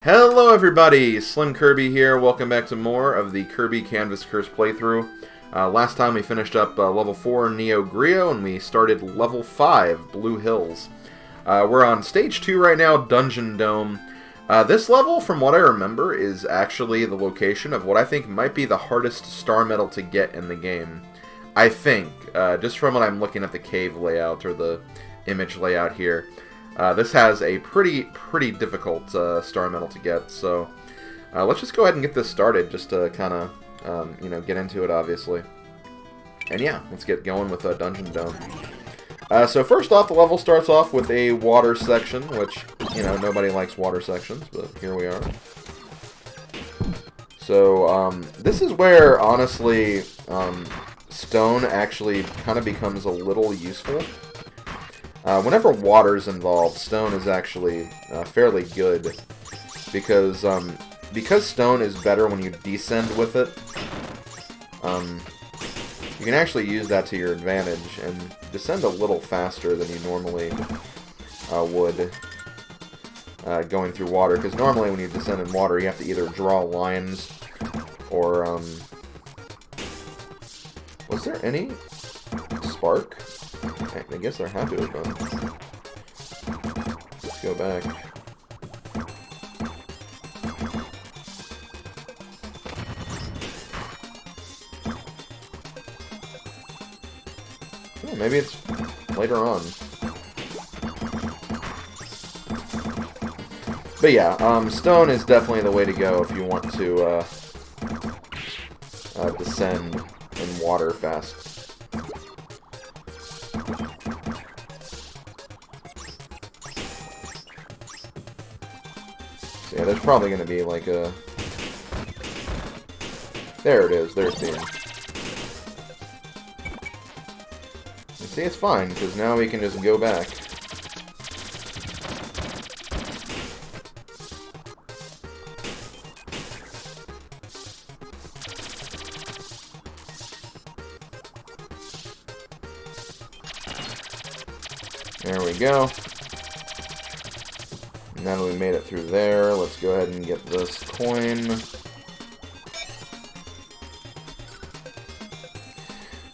Hello everybody, SlimKirby here. Welcome back to more of the Kirby Canvas Curse playthrough. Last time we finished up level 4 Neo Grio and we started level 5 Blue Hills. We're on stage 2 right now, Dungeon Dome. This level, from what I remember, is actually the location of what I think might be the hardest star medal to get in the game. I think, just from what I'm looking at the cave layout or the image layout here. This has a pretty difficult star medal to get, so let's just go ahead and get this started, just to kind of, get into it, obviously. And yeah, let's get going with Dungeon Dome. So first off, the level starts off with a water section, which, nobody likes water sections, but here we are. So, this is where, honestly, stone actually kind of becomes a little useful. Whenever water's involved, stone is actually fairly good, because stone is better when you descend with it. You can actually use that to your advantage and descend a little faster than you normally would going through water, because normally when you descend in water you have to either draw lines or was there any spark? I guess there had to have been. Let's go back. Oh, maybe it's later on. But yeah, stone is definitely the way to go if you want to descend in water fast. Yeah, there's probably going to be like a... There it is, there's the end. And see, it's fine, because now we can just go back. There we go. Now that we made it through there, let's go ahead and get this coin.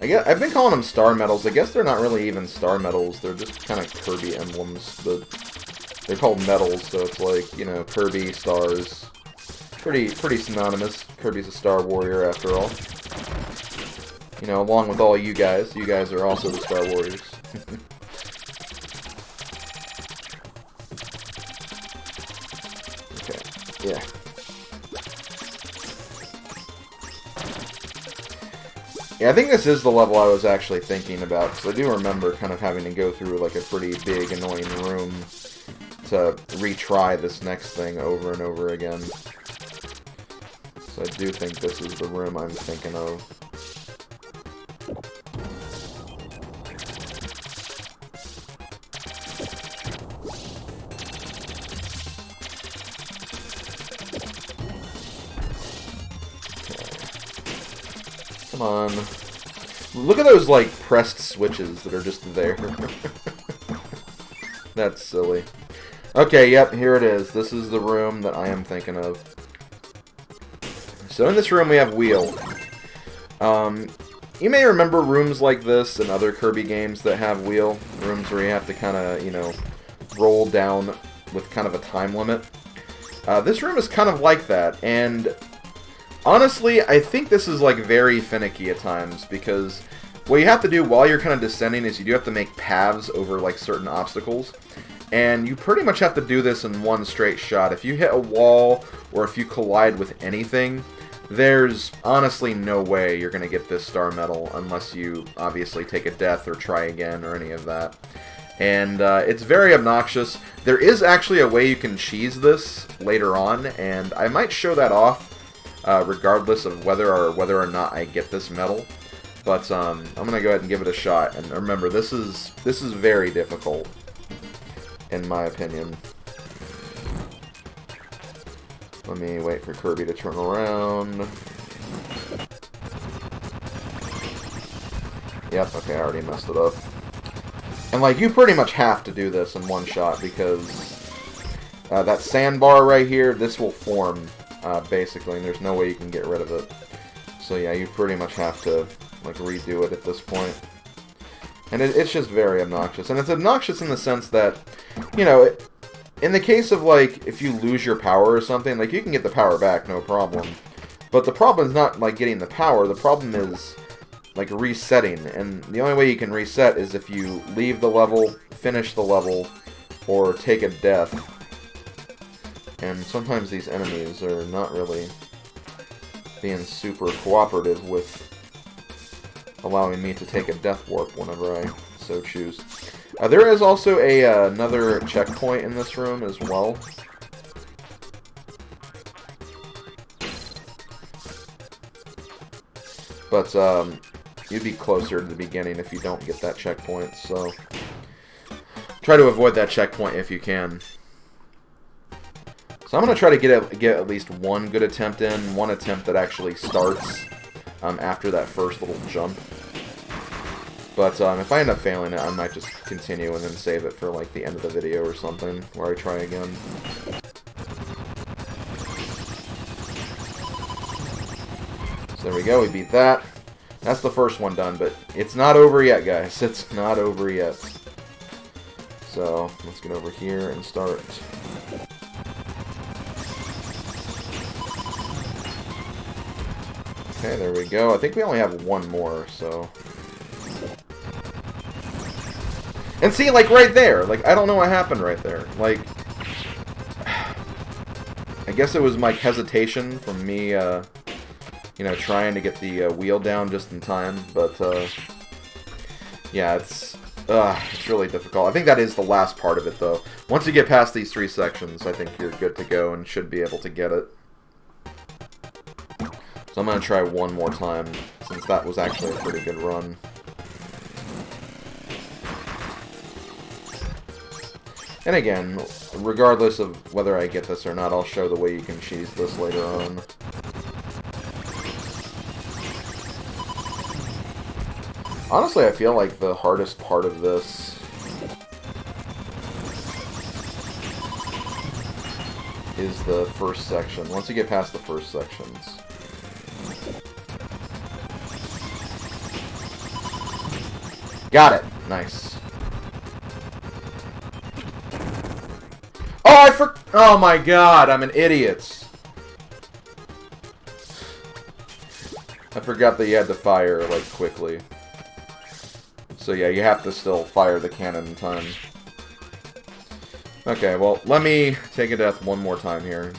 I've been calling them star medals. I guess they're not really even star medals. They're just kind of Kirby emblems, but they're called medals, so it's like, Kirby, stars. Pretty synonymous. Kirby's a Star Warrior after all. Along with all you guys. You guys are also the Star Warriors. Yeah. Yeah, I think this is the level I was actually thinking about, because I do remember kind of having to go through like a pretty big, annoying room to retry this next thing over and over again. So I do think this is the room I'm thinking of. Come on. Look at those, like, pressed switches that are just there. That's silly. Okay, yep, here it is. This is the room that I am thinking of. So in this room we have Wheel. You may remember rooms like this in other Kirby games that have Wheel. Rooms where you have to kind of, roll down with kind of a time limit. This room is kind of like that, and... honestly, I think this is, like, very finicky at times, because what you have to do while you're kind of descending is you do have to make paths over, like, certain obstacles, and you pretty much have to do this in one straight shot. If you hit a wall, or if you collide with anything, there's honestly no way you're going to get this star medal unless you obviously take a death or try again or any of that. And it's very obnoxious. There is actually a way you can cheese this later on, and I might show that off. Regardless of whether or not I get this medal, but I'm gonna go ahead and give it a shot. And remember, this is very difficult, in my opinion. Let me wait for Kirby to turn around. Yep, okay, I already messed it up. And, like, you pretty much have to do this in one shot, because that sandbar right here, this will form, basically, and there's no way you can get rid of it. So yeah, you pretty much have to, like, redo it at this point. And it's just very obnoxious. And it's obnoxious in the sense that, you know, in the case of, like, if you lose your power or something, like, you can get the power back, no problem. But the problem is not, like, getting the power. The problem is, like, resetting. And the only way you can reset is if you leave the level, finish the level, or take a death. And sometimes these enemies are not really being super cooperative with allowing me to take a death warp whenever I so choose. There is also another checkpoint in this room as well. But you'd be closer to the beginning if you don't get that checkpoint, so try to avoid that checkpoint if you can. So I'm going to try to get at least one good attempt in, one attempt that actually starts after that first little jump. But if I end up failing it, I might just continue and then save it for like the end of the video or something, where I try again. So there we go, we beat that. That's the first one done, but it's not over yet, guys. It's not over yet. So let's get over here and start. Okay, there we go. I think we only have one more, so... And see, like, right there, like, I don't know what happened right there. Like, I guess it was my hesitation from me, you know, trying to get the wheel down just in time, but, yeah, it's really difficult. I think that is the last part of it, though. Once you get past these 3 sections, I think you're good to go and should be able to get it. So I'm going to try one more time, since that was actually a pretty good run. And again, regardless of whether I get this or not, I'll show the way you can cheese this later on. Honestly, I feel like the hardest part of this is the first section. Once you get past the first sections. Got it! Nice. Oh my god, I'm an idiot. I forgot that you had to fire, like, quickly. So yeah, you have to still fire the cannon in time. Okay, well, let me take a death one more time here.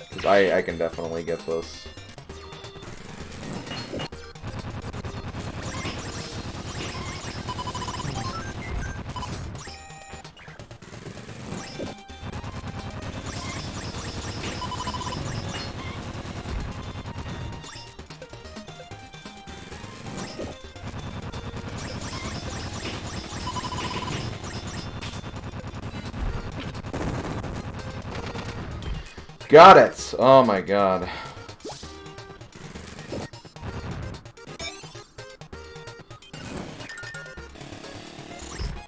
Because I can definitely get this. Got it! Oh my god.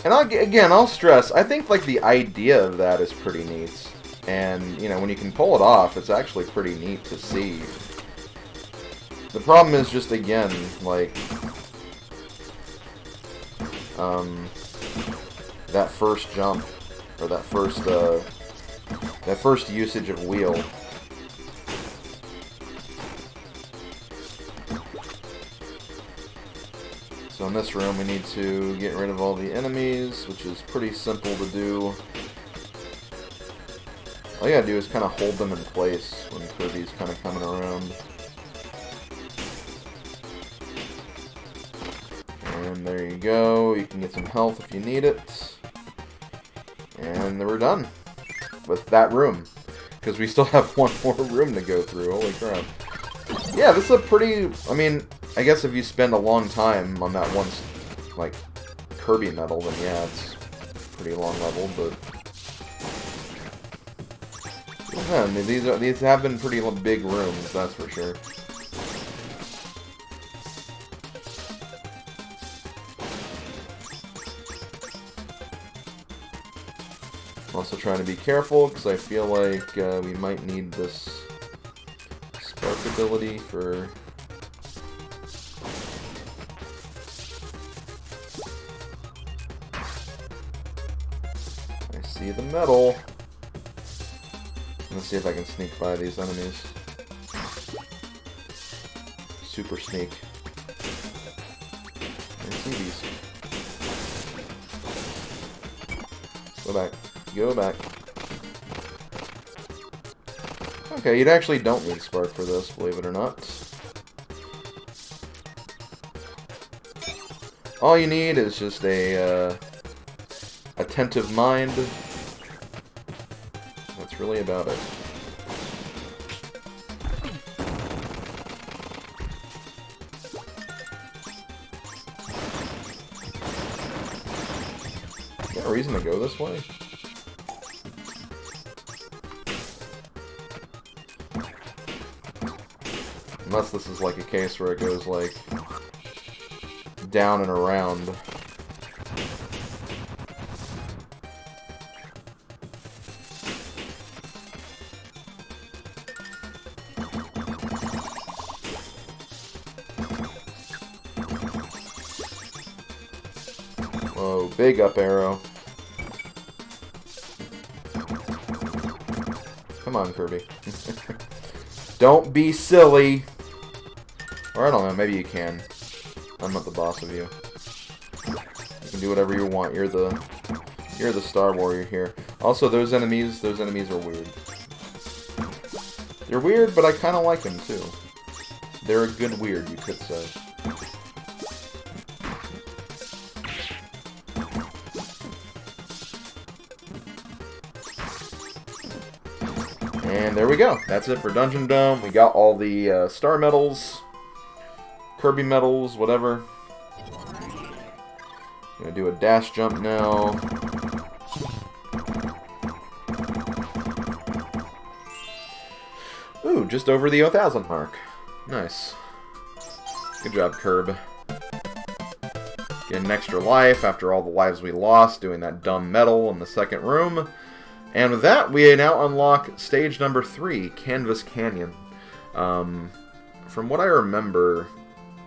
And I'll stress, I think, like, the idea of that is pretty neat. And, you know, when you can pull it off, it's actually pretty neat to see. The problem is just, again, like, that first jump, or that first usage of wheel. So in this room we need to get rid of all the enemies, which is pretty simple to do. All you gotta do is kind of hold them in place when Kirby's kind of coming around. And there you go, you can get some health if you need it. And then we're done with that room, because we still have one more room to go through. Holy crap. Yeah, this is a pretty, I mean, I guess if you spend a long time on that one, like, Kirby medal, then yeah, it's a pretty long level, but yeah, I mean, these have been pretty big rooms, that's for sure. Well, also trying to be careful because I feel like we might need this spark ability for... I see the metal. Let's see if I can sneak by these enemies. Super sneak. I see these. Go back. Go back. Okay, you actually don't need Spark for this, believe it or not. All you need is just a attentive mind. That's really about it. Is there a reason to go this way? Unless this is like a case where it goes like down and around. Whoa, big up arrow. Come on, Kirby. Don't be silly. Or I don't know, maybe you can. I'm not the boss of you. You can do whatever you want. You're the Star Warrior here. Also, those enemies are weird. They're weird, but I kind of like them too. They're a good weird, you could say. And there we go. That's it for Dungeon Dome. We got all the star medals, Kirby medals, whatever. Gonna do a dash jump now. Ooh, just over the 1,000 mark. Nice. Good job, Kirby. Getting an extra life after all the lives we lost doing that dumb medal in the second room. And with that, we now unlock stage number 3, Canvas Canyon. From what I remember,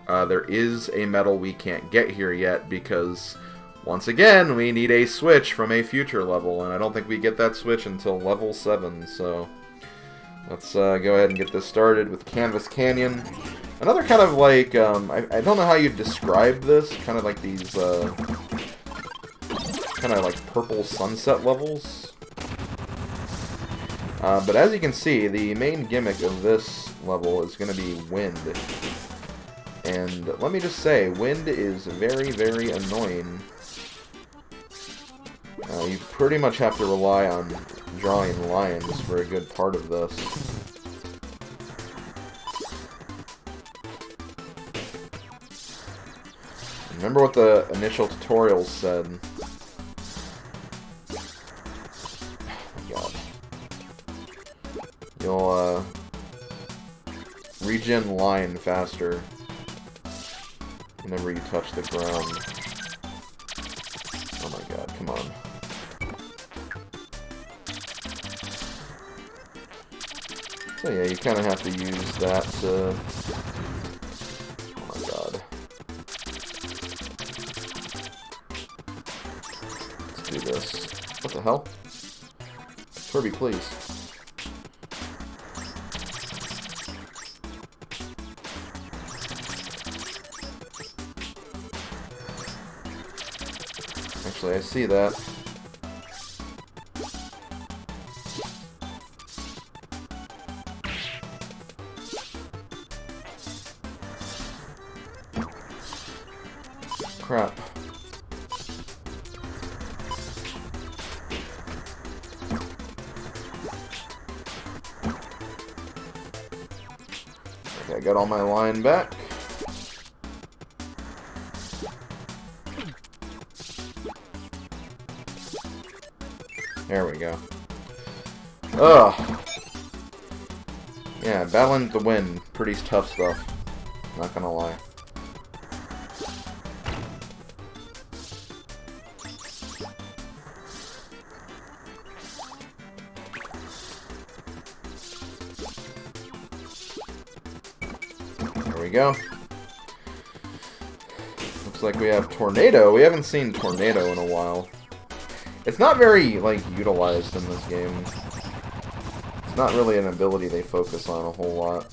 there is a medal we can't get here yet because, once again, we need a switch from a future level, and I don't think we get that switch until level 7, so let's go ahead and get this started with Canvas Canyon. Another kind of like, I don't know how you'd describe this, kind of like these, kind of like purple sunset levels. But as you can see, the main gimmick of this level is going to be wind. And let me just say, wind is very, very annoying. You pretty much have to rely on drawing lines for a good part of this. Remember what the initial tutorials said. You'll, regen line faster whenever you touch the ground. Oh my god, come on. So yeah, you kind of have to use that to... Oh my god. Let's do this. What the hell? Kirby, please. Actually, I see that. Crap. Okay, I got all my line back. There we go. Ugh. Yeah, battling the wind, pretty tough stuff. Not gonna lie. we go. Looks like we have Tornado. We haven't seen Tornado in a while. It's not very, like, utilized in this game. It's not really an ability they focus on a whole lot.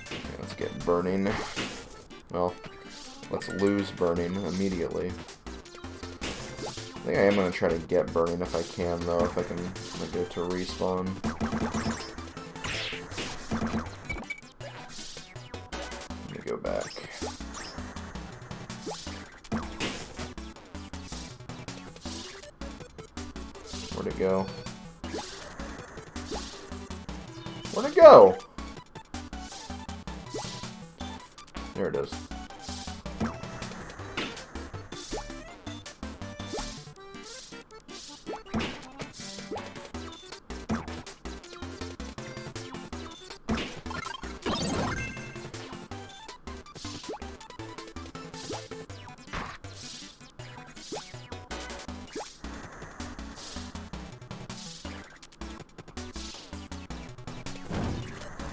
Okay, let's get Burning. Well, let's lose Burning immediately. I think I am going to try to get Burning if I can, though, if I can go to respawn. Let me go back. Where'd it go? Where'd it go? There it is.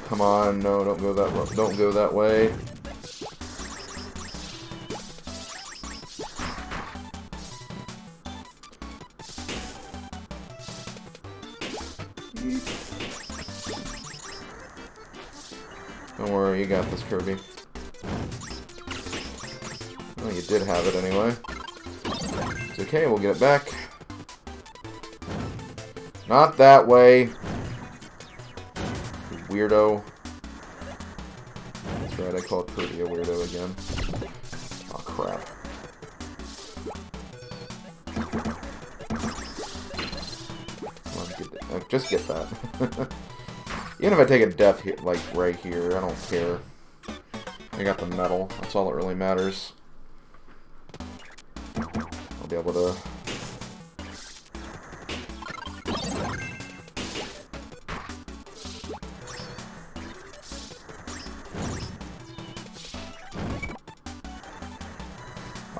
Come on, no, don't go that don't go that way. Don't worry, you got this, Kirby. Well, you did have it anyway. It's okay, we'll get it back. Not that way. Weirdo. That's right, I called Kirby a weirdo again. Oh, crap. Come on, just get that. Even if I take a death here, like right here, I don't care. I got the medal. That's all that really matters. I'll be able to...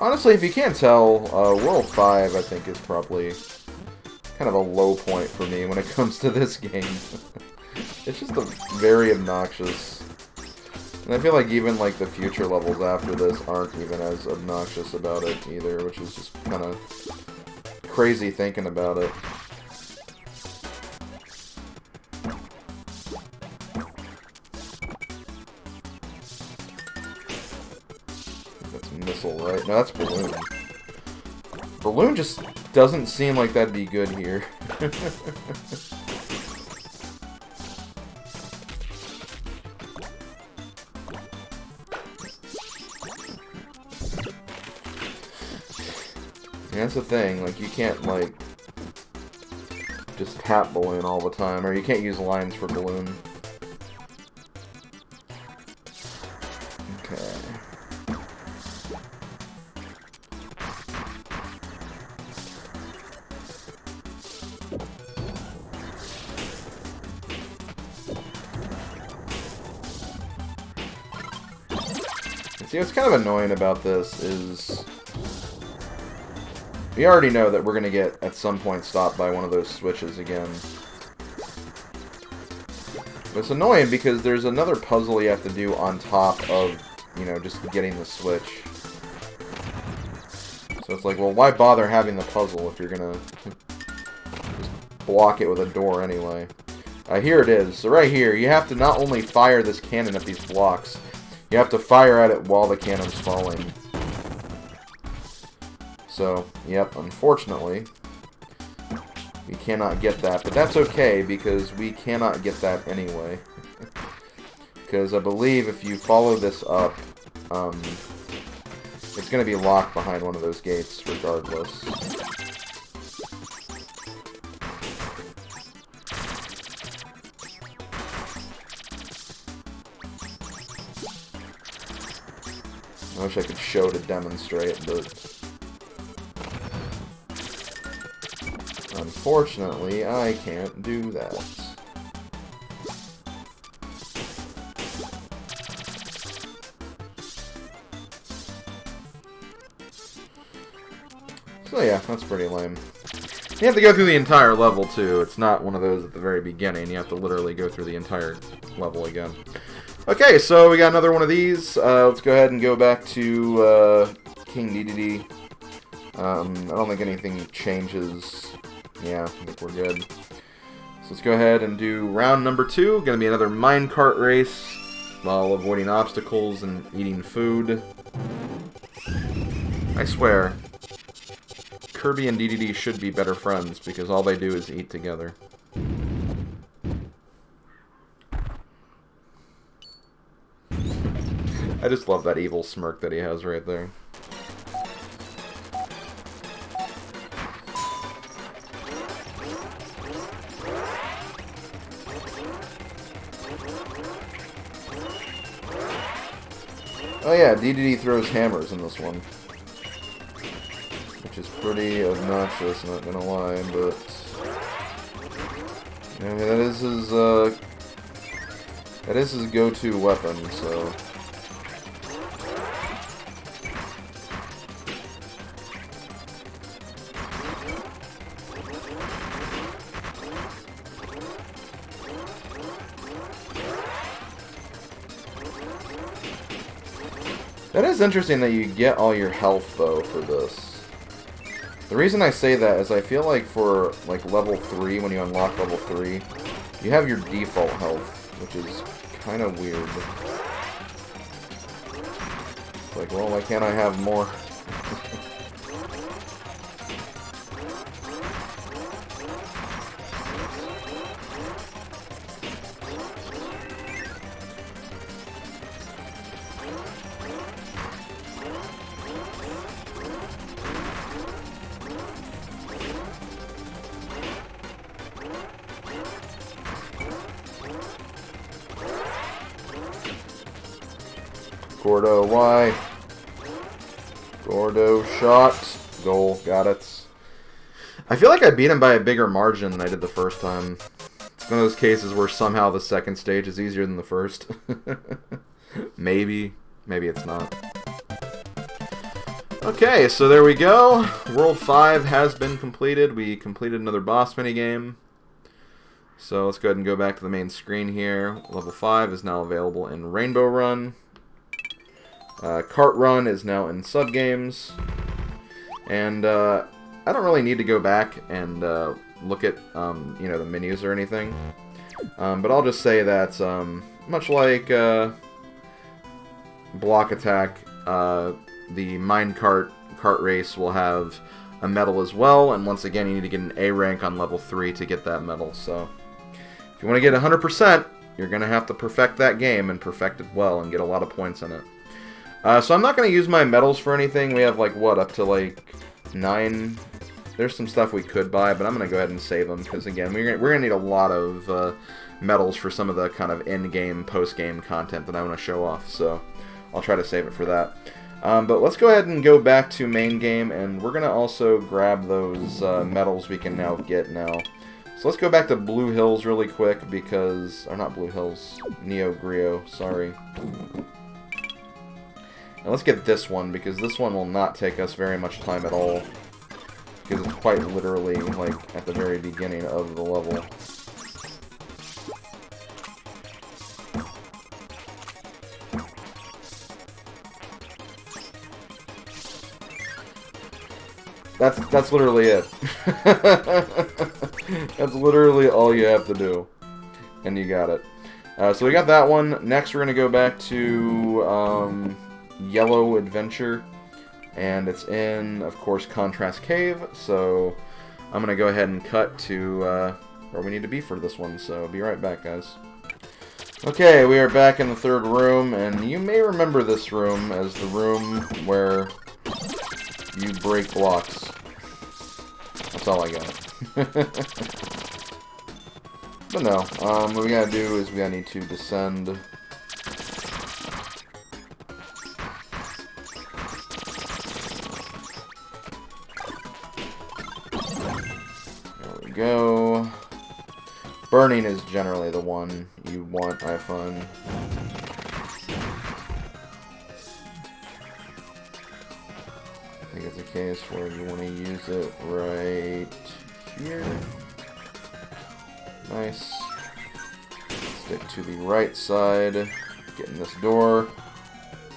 Honestly, if you can't tell, World 5, I think, is probably kind of a low point for me when it comes to this game. It's just very obnoxious. And I feel like even, like, the future levels after this aren't even as obnoxious about it either, which is just kind of crazy thinking about it. Missile, right? No, that's Balloon. Balloon just doesn't seem like that'd be good here. That's the thing, like, you can't, like, just tap Balloon all the time, or you can't use lines for Balloon. Okay. See, what's kind of annoying about this is we already know that we're going to get, at some point, stopped by one of those switches again. But it's annoying because there's another puzzle you have to do on top of, you know, just getting the switch. So it's like, well, why bother having the puzzle if you're going to just block it with a door anyway? Here it is. So right here, you have to not only fire this cannon at these blocks, you have to fire at it while the cannon's falling. So, yep, unfortunately, we cannot get that. But that's okay, because we cannot get that anyway. Because I believe if you follow this up, it's going to be locked behind one of those gates regardless. I wish I could show to demonstrate, but unfortunately, I can't do that. So yeah, that's pretty lame. You have to go through the entire level, too. It's not one of those at the very beginning. You have to literally go through the entire level again. Okay, so we got another one of these. Let's go ahead and go back to King Dedede. I don't think anything changes. Yeah, I think we're good. So let's go ahead and do round number 2. Gonna be another minecart race while avoiding obstacles and eating food. I swear, Kirby and Dedede should be better friends because all they do is eat together. I just love that evil smirk that he has right there. Oh yeah, Dedede throws hammers in this one. Which is pretty obnoxious, not gonna lie, but... yeah, that is his go-to weapon, so... That is interesting that you get all your health, though, for this. The reason I say that is I feel like for, like, level 3, when you unlock level 3, you have your default health, which is kind of weird. It's like, well, why can't I have more? Gordo, why? Gordo, shot. Goal, got it. I feel like I beat him by a bigger margin than I did the first time. It's one of those cases where somehow the second stage is easier than the first. Maybe. Maybe it's not. Okay, so there we go. World 5 has been completed. We completed another boss minigame. So let's go ahead and go back to the main screen here. Level 5 is now available in Rainbow Run. Cart Run is now in Subgames. And I don't really need to go back and look at you know, the menus or anything. But I'll just say that much like Block Attack, the minecart cart race will have a medal as well. And once again, you need to get an A rank on level 3 to get that medal. So if you want to get 100%, you're going to have to perfect that game and perfect it well and get a lot of points in it. So I'm not going to use my medals for anything. We have, like, what, up to, like, 9? There's some stuff we could buy, but I'm going to go ahead and save them. Because, again, we're going to need a lot of medals for some of the kind of in-game, post-game content that I want to show off. So I'll try to save it for that. But let's go ahead and go back to main game. And we're going to also grab those medals we can now get now. So let's go back to Blue Hills really quick because... or not Blue Hills. Neo Grio, sorry. And let's get this one, because this one will not take us very much time at all. Because it's quite literally, like, at the very beginning of the level. That's literally it. That's literally all you have to do. And you got it. So we got that one. Next we're going to go back to... Yellow Adventure, and it's in, of course, Contrast Cave, so I'm going to go ahead and cut to where we need to be for this one, so be right back, guys. Okay, we are back in the third room, and you may remember this room as the room where you break blocks. That's all I got. But no, what we gotta do is we gotta need to descend. Go. Burning is generally the one you want, I find. think it's a case where you want to use it right here. Nice. Stick to the right side. Get in this door.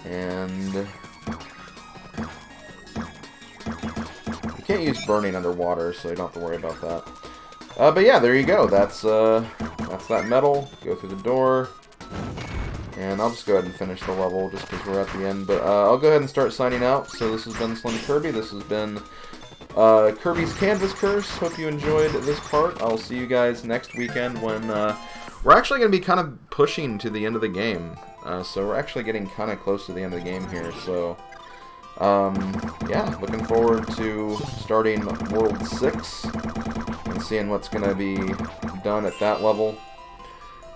And you can't use burning underwater, so you don't have to worry about that. But yeah, there you go. That's that metal. Go through the door. And I'll just go ahead and finish the level just because we're at the end. But I'll go ahead and start signing out. So this has been SlimKirby. This has been Kirby's Canvas Curse. Hope you enjoyed this part. I'll see you guys next weekend when we're actually going to be kind of pushing to the end of the game. So we're actually getting kind of close to the end of the game here. So yeah, looking forward to starting World 6 and seeing what's going to be done at that level.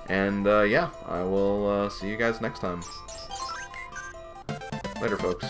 And yeah, I will see you guys next time. Later, folks.